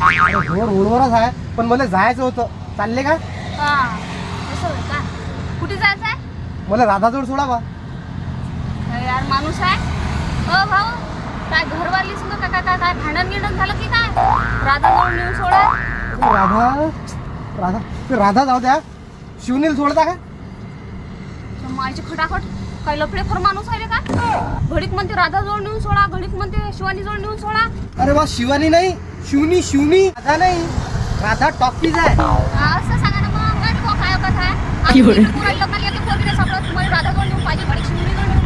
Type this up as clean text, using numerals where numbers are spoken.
रोडवरच आहे, पण मला जायचं होतं. चालले का? हा असं होय का? कुठे जायचं आहे? मला राधाजवळ सोडा बा. अरे यार माणूस आहे. हो भाऊ, काय घरवाली सुद्धा काय काय काय भांडण गिंडण झालं की काय? राधाजवळ नेऊन सोडा. राधा राधा ते राधा जाऊ द्या. शिवनील सोडता का? मायची खटाखट काय लफडेखोर माणूस आहे रे का? घडीक म्हणते राधाजवळ नेऊन सोडा, घडीक म्हणते शिवानीजवळ नेऊन सोडा. अरे वा, शिवानी नाही, शिवनी राधा नाही, राधा टॉकीज आहे. असं सांगा ना मग. काय कथा आहे? लोकांना येते पोरगीला सगळं तुम्हाला राधाजवळ नेऊन पाहिजे, घडीक शिवनीजवळ नेऊन